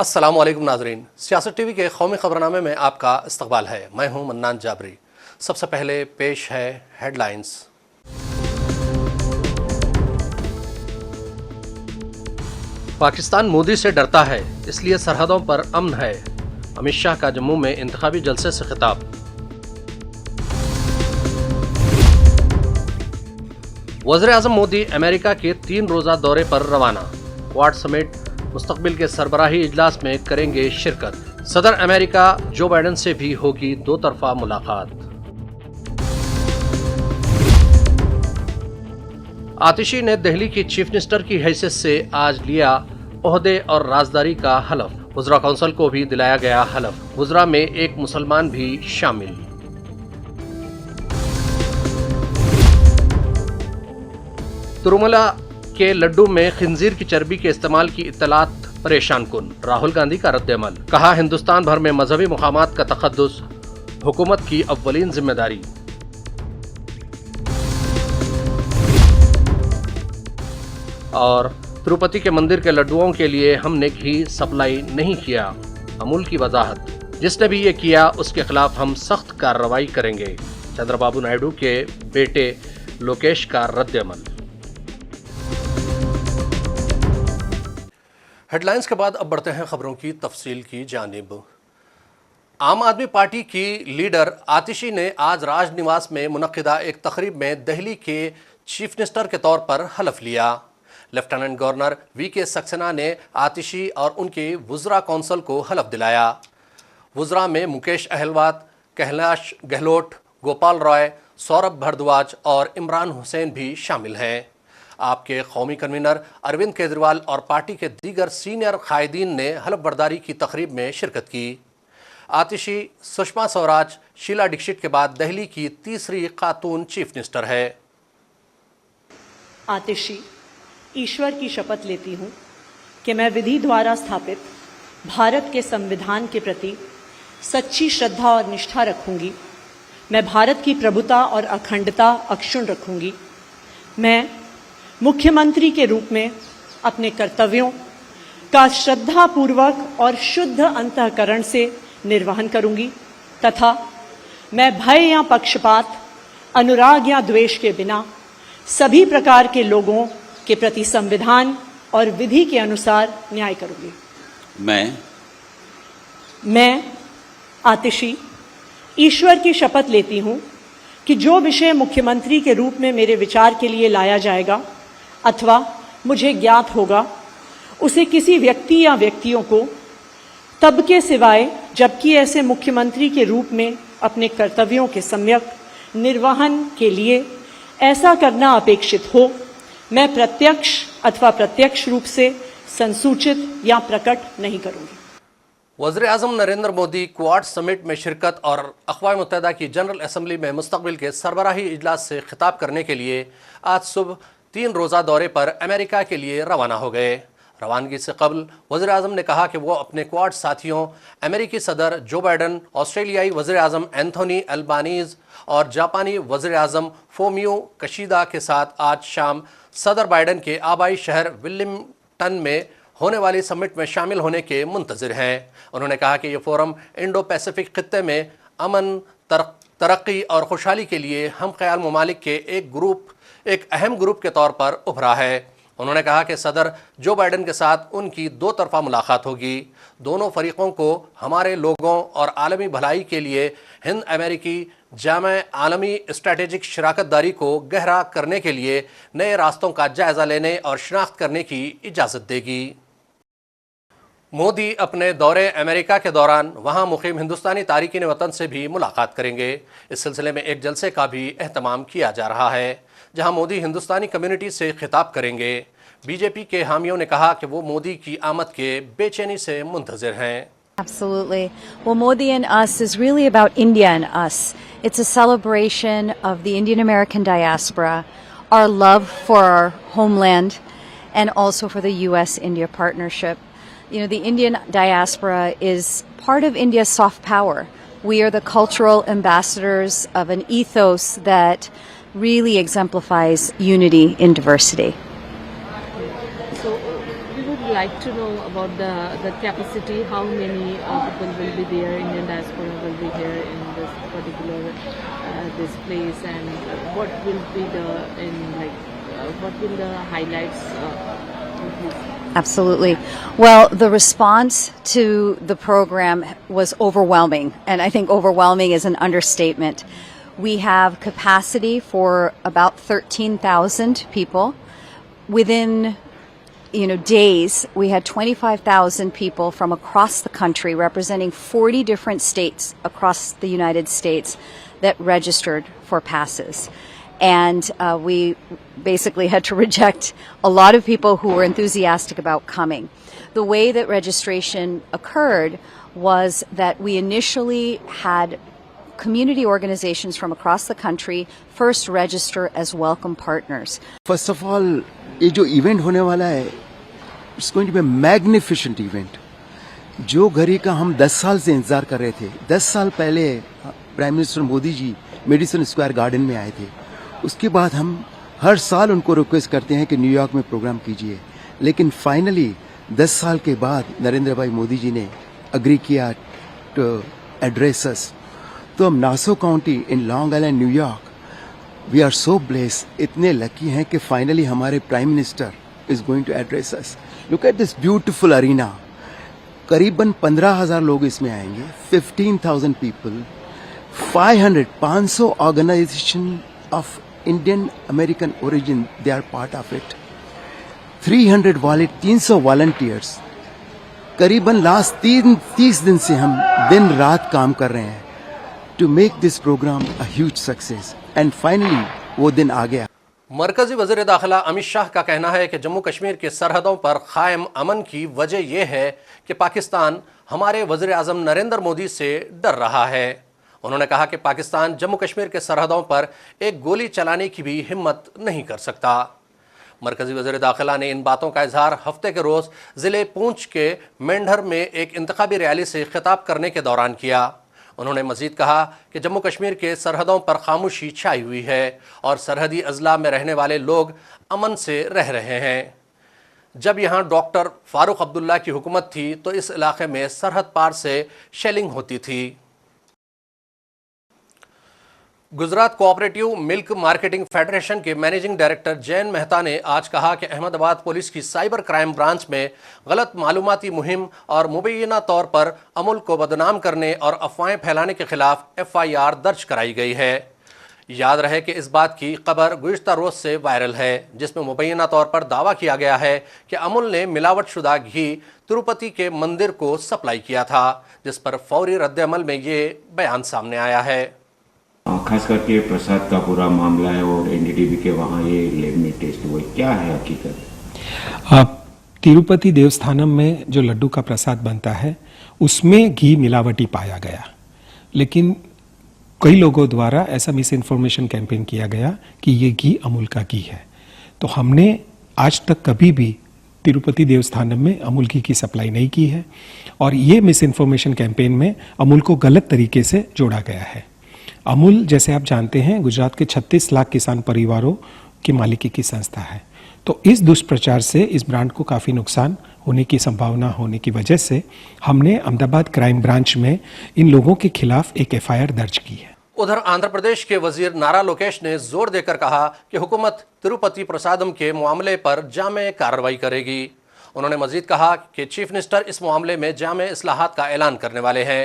अस्सलाम वालेकुम नाजरीन, सियासत टीवी के कौमी खबरनामे में आपका इस्तकबाल है। मैं हूं मन्नान जाबरी। सबसे पहले पेश है हेडलाइंस। पाकिस्तान मोदी से डरता है, इसलिए सरहदों पर अमन है। अमित शाह का जम्मू में इंतखाबी जलसे से खिताब। वज़ीर-ए-आज़म मोदी अमेरिका के 3 रोज़ा दौरे पर रवाना। क्वाड समेट मुस्तकबिल के सरबराही इजलास में करेंगे शिरकत। सदर अमेरिका जो बाइडेन से भी होगी 2 तरफा मुलाकात। आतिशी ने दिल्ली की चीफ मिनिस्टर की हैसियत से आज लिया ओहदे और राजदारी का हलफ। वज़रा काउंसिल को भी दिलाया गया हलफ। वज़रा में एक मुसलमान भी शामिल। तिरुमला के लड्डू में खिंजीर की चर्बी के इस्तेमाल की इत्तलात परेशान कुन। राहुल गांधी का रद्द-ए-अमल। कहा, हिंदुस्तान भर में मजहबी मुकामात का तक़द्दुस हुकूमत की अव्वलीन जिम्मेदारी। और तिरुपति के मंदिर के लड्डुओं के लिए हमने घी सप्लाई नहीं किया, अमूल की वजाहत। जिसने भी ये किया उसके खिलाफ हम सख्त कार्रवाई करेंगे। चंद्रबाबू नायडू के बेटे लोकेश का रद्द-ए-अमल। हेडलाइंस के बाद अब बढ़ते हैं खबरों की तफसील की जानिब। आम आदमी पार्टी की लीडर आतिशी ने आज राजनिवास में मुनक्किदा एक तकरीब में दिल्ली के चीफ मिनिस्टर के तौर पर हलफ लिया। Lieutenant governor VK. सक्सेना ने आतिशी और उनके वज़रा काउंसिल को हलफ दिलाया। वज़रा में मुकेश अहलवात, कैलाश गहलोत, गोपाल रॉय, सौरभ भारद्वाज और इमरान हुसैन भी शामिल हैं। आपके कौमी कन्वीनर अरविंद केजरीवाल और पार्टी के दीगर सीनियर कायदीन ने हलफ बर्दारी की तकरीब में शिरकत की। आतिशी सुषमा स्वराज, शीला दीक्षित के बाद दिल्ली की तीसरी खातून चीफ मिनिस्टर है। आतिशी ईश्वर की शपथ लेती हूँ कि मैं विधि द्वारा स्थापित भारत के संविधान के प्रति सच्ची श्रद्धा और निष्ठा रखूंगी। मैं भारत की प्रभुता और अखंडता अक्षुण्ण रखूंगी। मैं मुख्यमंत्री के रूप में अपने कर्तव्यों का श्रद्धापूर्वक और शुद्ध अंतःकरण से निर्वहन करूंगी तथा मैं भय या पक्षपात, अनुराग या द्वेष के बिना सभी प्रकार के लोगों के प्रति संविधान और विधि के अनुसार न्याय करूंगी। मैं आतिशी ईश्वर की शपथ लेती हूं कि जो विषय मुख्यमंत्री के रूप में मेरे विचार के लिए लाया जाएगा अथवा मुझे ज्ञात होगा, उसे किसी व्यक्ति या व्यक्तियों को तब के सिवाय जबकि ऐसे मुख्यमंत्री के रूप में अपने कर्तव्यों के सम्यक निर्वहन के लिए ऐसा करना अपेक्षित हो, मैं प्रत्यक्ष अथवा प्रत्यक्ष रूप से संसूचित या प्रकट नहीं करूंगी। वज़ीर-ए-आज़म नरेंद्र मोदी क्वाड समिट में शिरकत और अक़वाम मुत्तहिदा की जनरल असम्बली में मुस्तकबिल के सरबराही इजलास से खिताब करने के लिए आज सुबह 3 रोज़ा दौरे पर अमेरिका के लिए रवाना हो गए। रवानगी से कबल वज़ीर-ए-आज़म ने कहा कि वो अपने क्वाड साथियों अमेरिकी सदर जो बाइडेन, ऑस्ट्रेलियाई वज़ीर-ए-आज़म एंथोनी अल्बानीज़ और जापानी वज़ीर-ए-आज़म फोमियो किशिदा के साथ आज शाम सदर बाइडेन के आबाई शहर विलिंगटन में होने वाली समिट में शामिल होने के मुंतज़िर हैं। उन्होंने कहा कि यह फोरम इंडो पैसिफिक खित्ते में अमन, तरक्की और खुशहाली के लिए हम ख्याल ममालिक के एक अहम ग्रुप के तौर पर उभरा है। उन्होंने कहा कि सदर जो बाइडेन के साथ उनकी 2 तरफा मुलाकात होगी। दोनों फरीकों को हमारे लोगों और आलमी भलाई के लिए हिंद अमेरिकी जामे आलमी स्ट्रैटेजिक शराकतदारी को गहरा करने के लिए नए रास्तों का जायज़ा लेने और शिनाख्त करने की इजाज़त देगी। मोदी अपने दौरे अमेरिका के दौरान वहां मुकीम हिंदुस्तानी तारिकीन वतन से भी मुलाकात करेंगे। इस सिलसिले में एक जलसे का भी एहतमाम किया जा रहा है, जहां मोदी हिंदुस्तानी कम्युनिटी से खिताब करेंगे। बीजेपी के हामियों ने कहा कि वो मोदी की आमद के बेचैनी से मुंतज़िर हैं। Absolutely. Well, Modi and us is really about India and us. It's a celebration of the Indian American diaspora, our love for our homeland, and also for the U.S.-India partnership. You know, the Indian diaspora is part of India's soft power. We are the cultural ambassadors of an ethos that really exemplifies unity in diversity. So we would like to know about the capacity, how many people will be there, Indian diaspora will be here in this particular this place, and what will be what will the highlights be? Absolutely. Well, the response to the program was overwhelming, and I think overwhelming is an understatement. We have capacity for about 13,000 people. Within days, we had 25,000 people from across the country representing 40 different states across the United States that registered for passes. And we basically had to reject a lot of people who were enthusiastic about coming. The way that registration occurred was that we initially had community organizations from across the country first register as welcome partners. First of all ये जो event होने वाला है it's going to be magnificent event. जो घड़ी का हम 10 साल से इंतजार कर रहे थे। 10 साल पहले prime minister Modi ji Madison Square garden में आए थे। उसके बाद हम हर साल उनको रिक्वेस्ट करते हैं कि न्यूयॉर्क में प्रोग्राम कीजिए, लेकिन फाइनली 10 साल के बाद नरेंद्र भाई मोदी जी ने अग्री किया टू एड्रेस अस। तो हम Nassau County in Long Island New York we are so blessed, इतने लकी हैं कि फाइनली हमारे prime minister is going to address us. Look at this beautiful arena. करीबन 15,000 लोग इसमें आएंगे, 15,000 people, 500 organization of Indian American origin they are part of it. 300 volunteers. करीबन last 30 दिन से हम दिन रात काम कर रहे हैं to make this program a huge success, and finally वो दिन आ गया। मरकजी वज़ीर दाखिला अमित शाह का कहना है कि जम्मू कश्मीर की सरहदों पर कायम अमन की वजह यह है कि पाकिस्तान हमारे वज़ीर आज़म नरेंद्र मोदी से डर रहा है। उन्होंने कहा कि पाकिस्तान जम्मू कश्मीर के सरहदों पर एक गोली चलाने की भी हिम्मत नहीं कर सकता। मरकजी वज़ीर दाखिला ने इन बातों का इजहार हफ्ते के रोज़ ज़िले पूंछ के मेंढर में एक इंतखाबी रैली से खिताब करने के दौरान किया। उन्होंने मजीद कहा कि जम्मू कश्मीर के सरहदों पर खामोशी छाई हुई है और सरहदी अजला में रहने वाले लोग अमन से रह रहे हैं। जब यहाँ डॉक्टर फारूक अब्दुल्ला की हुकूमत थी तो इस इलाके में सरहद पार से शेलिंग होती थी। Gujarat cooperative milk marketing federation के मैनेजिंग डायरेक्टर जैन मेहता ने आज कहा कि अहमदाबाद पुलिस की साइबर क्राइम ब्रांच में गलत मालूमाती मुहिम और मुबैना तौर पर अमूल को बदनाम करने और अफवाहें फैलाने के खिलाफ FIR दर्ज कराई गई है। याद रहे कि इस बात की खबर गुज़िश्ता रोज़ से वायरल है, जिसमें मुबैना तौर पर दावा किया गया है कि अमूल ने मिलावटशुदा घी तिरुपति के मंदिर को सप्लाई किया था, जिस पर फौरी रद्द-ए-अमल में ये बयान सामने आया है। खास करके प्रसाद का पूरा मामला है और NDTV के वहाँ ये लैब में टेस्ट हुआ, क्या है हकीकत? तिरुपति देवस्थानम में जो लड्डू का प्रसाद बनता है उसमें घी मिलावटी पाया गया, लेकिन कई लोगों द्वारा ऐसा मिस इन्फॉर्मेशन कैंपेन किया गया कि ये घी अमूल का घी है। तो हमने आज तक कभी भी तिरुपति देवस्थानम में अमूल घी की सप्लाई नहीं की है और ये मिस इन्फॉर्मेशन कैंपेन में अमूल को गलत तरीके से जोड़ा गया है। अमूल, जैसे आप जानते हैं, गुजरात के 36 लाख किसान परिवारों की मालिकी की संस्था है। तो इस दुष्प्रचार से इस ब्रांड को काफ़ी नुकसान होने की संभावना होने की वजह से हमने अहमदाबाद क्राइम ब्रांच में इन लोगों के खिलाफ एक FIR दर्ज की है। उधर आंध्र प्रदेश के वजीर नारा लोकेश ने जोर देकर कहा कि हुकूमत तिरुपति प्रसादम के मामले पर जामे कार्रवाई करेगी। उन्होंने मजीद कहा कि चीफ मिनिस्टर इस मामले में जामे इस्लाहात का ऐलान करने वाले हैं।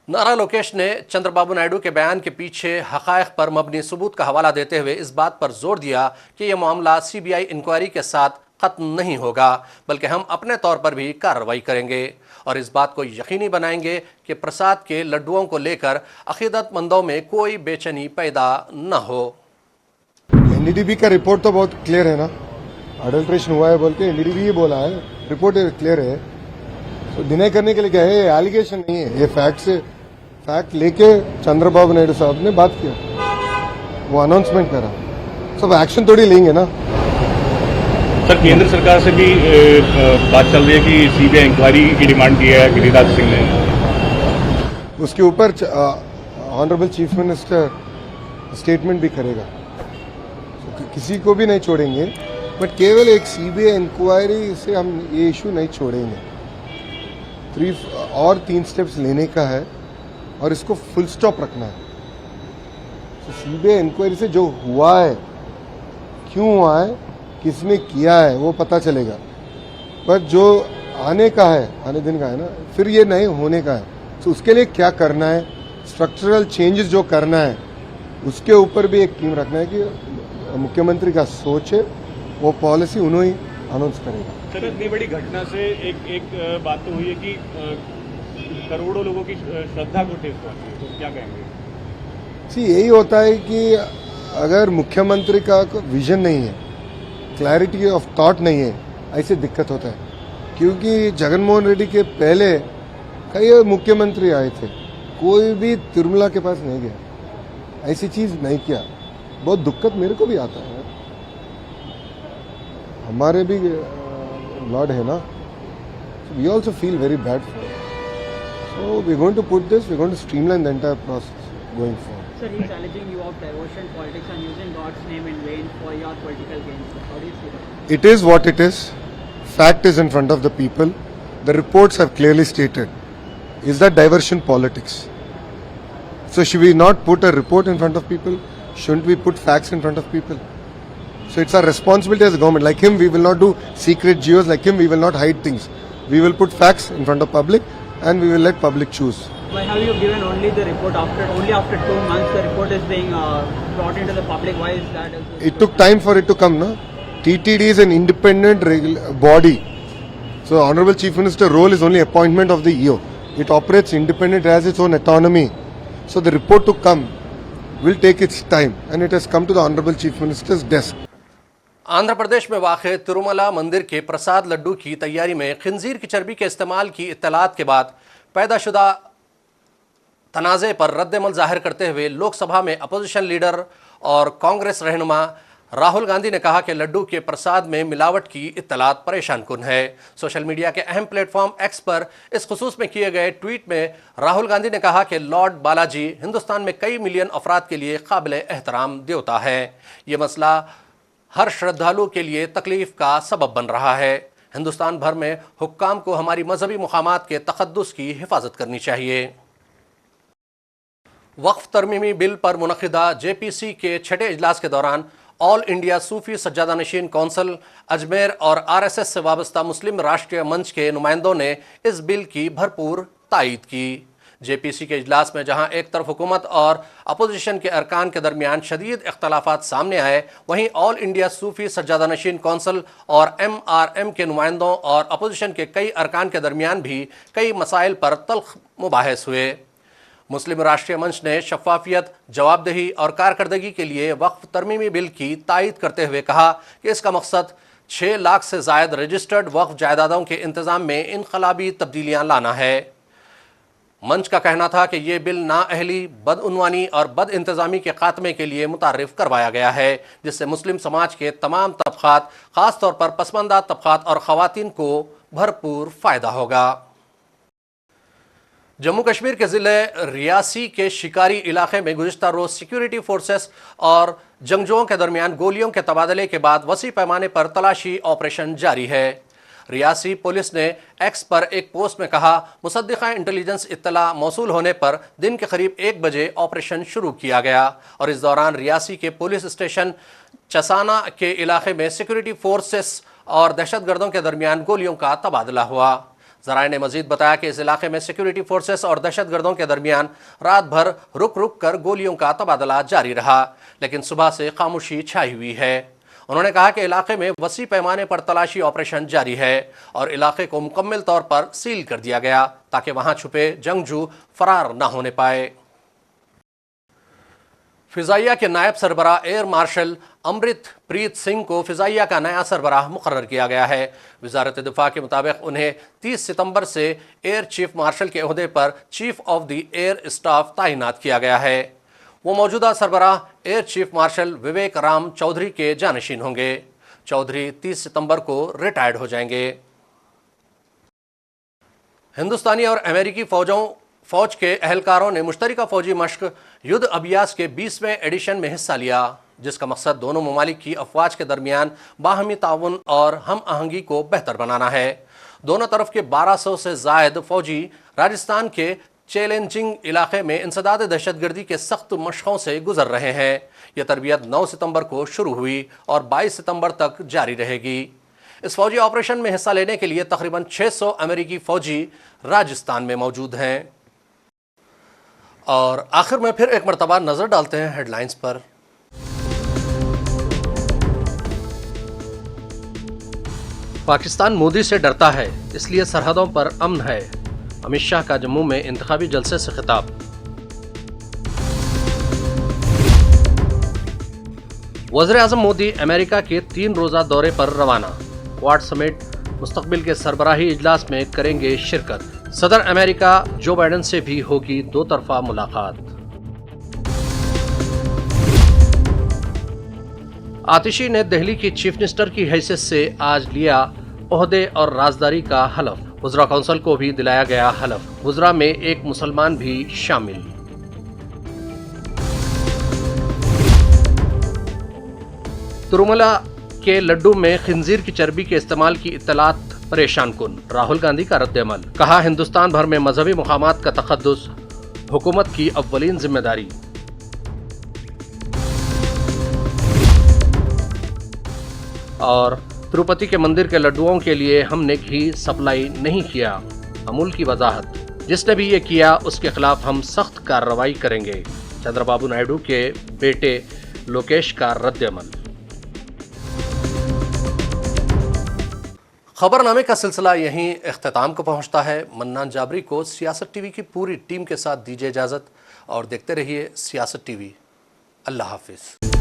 नारा लोकेश ने चंद्रबाबू नायडू के बयान के पीछे हक़ाइक़ पर मबनी सबूत का हवाला देते हुए इस बात पर जोर दिया कि यह मामला CBI इंक्वायरी के साथ ख़त्म नहीं होगा, बल्कि हम अपने तौर पर भी कार्रवाई करेंगे और इस बात को यकीनी बनाएंगे कि प्रसाद के लड्डुओं को लेकर अक़ीदतमंदों में कोई बेचैनी पैदा न हो। NDTV का रिपोर्ट तो बहुत क्लियर है ना, अडल्ट्रेशन हुआ है बोल के NDTV ही बोला है, रिपोर्ट क्लियर है। तो डिनाई करने के लिए क्या है, ये एलिगेशन नहीं है, ये फैक्ट लेके चंद्रबाबू नायडू साहब ने बात किया, वो अनाउंसमेंट करा, सब एक्शन थोड़ी लेंगे ना। सर, केंद्र सरकार से भी बात चल रही है कि CBI इंक्वायरी की डिमांड की है गिरिराज सिंह ने। उसके ऊपर ऑनरेबल चीफ मिनिस्टर स्टेटमेंट भी करेगा, तो किसी को भी नहीं छोड़ेंगे। बट केवल एक सीबीआई इंक्वायरी से हम ये इशू नहीं छोड़ेंगे। और 3 स्टेप्स लेने का है और इसको फुल स्टॉप रखना है। तो सीबीआई इंक्वायरी से जो हुआ है, क्यों हुआ है, किसने किया है, वो पता चलेगा। पर जो आने का है, आने दिन का है ना, फिर ये नहीं होने का है। तो उसके लिए क्या करना है, स्ट्रक्चरल चेंजेस जो करना है, उसके ऊपर भी एक टीम रखना है कि मुख्यमंत्री का सोच है, वो पॉलिसी उन्होंने ही अनाउंस करेगा। सर, इतनी बड़ी घटना से एक बात तो हुई है कि करोड़ों लोगों की श्रद्धा को ठेस पहुंची है, तो क्या कहेंगे? यही होता है कि अगर मुख्यमंत्री का विजन नहीं है, क्लैरिटी ऑफ थॉट नहीं है, ऐसे दिक्कत होता है। क्योंकि जगनमोहन रेड्डी के पहले कई मुख्यमंत्री आए थे, कोई भी तिरुमला के पास नहीं गया, ऐसी चीज नहीं किया। बहुत दिक्कत मेरे को भी आता है, हमारे भी लॉर्ड है ना, we also feel very bad for. So we going to put this, we going to streamline the entire process going forward. Sir, he's challenging you of diversion politics and using God's name in vain for your political gains. How do you see that? It is what it is. Fact is in front of the people. The reports have clearly stated. Is that diversion politics? So should we not put a report in front of people? Shouldn't we put facts in front of people? So it's our responsibility as a government. Like him, we will not do secret geos. Like him, we will not hide things. We will put facts in front of public and we will let public choose. Why have you given only the report after 2 months the report is being brought into the public? Why is that? It took time for it to come, no? TTD is an independent body. So Honorable Chief Minister role is only appointment of the EO. It operates independent, has its own autonomy. So the report to come will take its time and it has come to the Honorable Chief Minister's desk. Andhra Pradesh में वाक़े तिरुमला मंदिर के प्रसाद लड्डू की तैयारी में खिंजीर की चर्बी के इस्तेमाल की इत्तलात के बाद पैदाशुदा तनाज़े पर रद्द-ए-अमल जाहिर करते हुए लोकसभा में अपोजिशन लीडर और कांग्रेस रहनुमा राहुल गांधी ने कहा कि लड्डू के प्रसाद में मिलावट की इत्तलात परेशान कुन है। सोशल मीडिया के अहम प्लेटफॉर्म एक्स पर इस खुसूस में किए गए ट्वीट में राहुल गांधी ने कहा कि लॉर्ड बालाजी हिंदुस्तान में कई मिलियन अफराद के लिए काबिल एहतराम देवता है। ये मसला हर श्रद्धालु के लिए तकलीफ का सबब बन रहा है। हिंदुस्तान भर में हुक्काम को हमारी मजहबी मुकामात के तक़द्दुस की हिफाजत करनी चाहिए। वक्फ तरमीमी बिल पर मुनक़िदा JPC के छठे इजलास के दौरान ऑल इंडिया सूफी सज्जादा नशीन कौंसिल अजमेर और RSS से वाबस्ता मुस्लिम राष्ट्रीय मंच के नुमाइंदों ने इस बिल की भरपूर तायीद की। JPC के इजलास में जहां एक तरफ हुकूमत और अपोजिशन के अरकान के दरमियान शदीद इख्तलाफात सामने आए, वहीं ऑल इंडिया सूफी सज्जादा नशीन कौंसिल और MRM के नुमाइंदों और अपोजिशन के कई अरकान के दरमियान भी कई मसाइल पर तल्ख मुबाहिस हुए। मुस्लिम राष्ट्रीय मंच ने शफाफियत, जवाबदेही और कारकर्दगी के लिए वक्फ तरमीमी बिल की तायीद करते हुए कहा कि इसका मकसद 6 लाख से ज़ायद रजिस्टर्ड वक्फ जायदादों के इंतज़ाम में इनकलाबी तब्दीलियाँ लाना है। मंच का कहना था कि ये बिल नाअहली, बदउनवानी और बद इंतज़ामी के खात्मे के लिए मुतारिफ करवाया गया है, जिससे मुस्लिम समाज के तमाम तबक़ात, ख़ास तौर पर पसमानदा तबक़ात और ख़वातीन को भरपूर फ़ायदा होगा। जम्मू कश्मीर के ज़िले रियासी के शिकारी इलाके में गुज़िश्ता रोज़ सिक्योरिटी फोर्सेस और जंगजुओं के दरमियान गोलियों के तबादले के बाद वसी पैमाने पर तलाशी ऑपरेशन जारी है। रियासी पुलिस ने एक्स पर एक पोस्ट में कहा, मुसद्दिक़ा इंटेलिजेंस इत्तला मौसूल होने पर दिन के करीब 1 बजे ऑपरेशन शुरू किया गया और इस दौरान रियासी के पुलिस स्टेशन चसाना के इलाके में सिक्योरिटी फोर्सेस और दहशतगर्दों के दरमियान गोलियों का तबादला हुआ। ज़राए ने मजीद बताया कि इस इलाके में सिक्योरिटी फोर्सेस और दहशतगर्दों के दरमियान रात भर रुक रुक कर गोलियों का तबादला जारी रहा, लेकिन सुबह से खामोशी छाई हुई है। उन्होंने कहा कि इलाके में वसी पैमाने पर तलाशी ऑपरेशन जारी है और इलाके को मुकम्मल तौर पर सील कर दिया गया ताकि वहां छुपे जंगजू फरार न होने पाए। फ़िज़ाइया के नायब सरबराह एयर मार्शल अमृत प्रीत सिंह को फ़िज़ाइया का नया सरबराह मुकर्रर किया गया है। वज़ारत दिफ़ा के मुताबिक उन्हें 30 सितंबर से एयर चीफ मार्शल के ओहदे पर chief of the air staff तैनात किया गया है। वो मौजूदा सरबराह एयर चीफ मार्शल विवेक राम चौधरी के जानशीन होंगे। चौधरी 30 सितंबर को रिटायर्ड हो जाएंगे। हिंदुस्तानी और अमेरिकी फौज के अहलकारों ने मुश्तरका फौजी मश्क युद्ध अभ्यास के 20वें एडिशन में हिस्सा लिया। जिसका मकसद दोनों ममालिक की अफवाज के दरमियान बाहमी ताउन और हम आहंगी को बेहतर बनाना है। दोनों तरफ के 1200 से जायद फौजी राजस्थान के चैलेंजिंग इलाके में इंसदाद दहशतगर्दी के सख्त मशकों से गुजर रहे हैं। यह तरबियत 9 सितंबर को शुरू हुई और 22 सितंबर तक जारी रहेगी। इस फौजी ऑपरेशन में हिस्सा लेने के लिए तकरीबन 600 अमेरिकी फौजी राजस्थान में मौजूद हैं। और आखिर में फिर एक मरतबा नजर डालते हैं हेडलाइंस पर। पाकिस्तान मोदी से डरता है, इसलिए सरहदों पर अमन है। अमित शाह का जम्मू में इंतखाबी जलसे से खिताब। वज़ीर-ए-आज़म मोदी अमेरिका के 3 रोज़ा दौरे पर रवाना। क्वाड समिट मुस्तकबिल के सरबराही इजलास में करेंगे शिरकत। सदर अमेरिका जो बाइडेन से भी होगी 2 तरफा मुलाकात। आतिशी ने दिल्ली की चीफ मिनिस्टर की हैसियत से आज लिया ओहदे और राजदारी का हलफ। वज़रा काउंसिल को भी दिलाया गया हलफ। वज़रा में एक मुसलमान भी शामिल। तिरुमला के लड्डू में खिंजीर की चर्बी के इस्तेमाल की इत्तलात परेशान कुन। राहुल गांधी का रद्द-ए-अमल। कहा, हिंदुस्तान भर में मजहबी मुकामात का तक़द्दुस हुकूमत की अव्वलीन जिम्मेदारी। और तिरुपति के मंदिर के लड्डुओं के लिए हमने घी सप्लाई नहीं किया, अमूल की वजाहत। जिसने भी ये किया उसके खिलाफ हम सख्त कार्रवाई करेंगे। चंद्रबाबू नायडू के बेटे लोकेश का रद्द-ए-अमल। खबरनामे का सिलसिला यहीं इख्तिताम को पहुंचता है। मन्नान जाबरी को सियासत टीवी की पूरी टीम के साथ दीजिए इजाज़त और देखते रहिए सियासत टीवी। अल्लाह हाफिज़।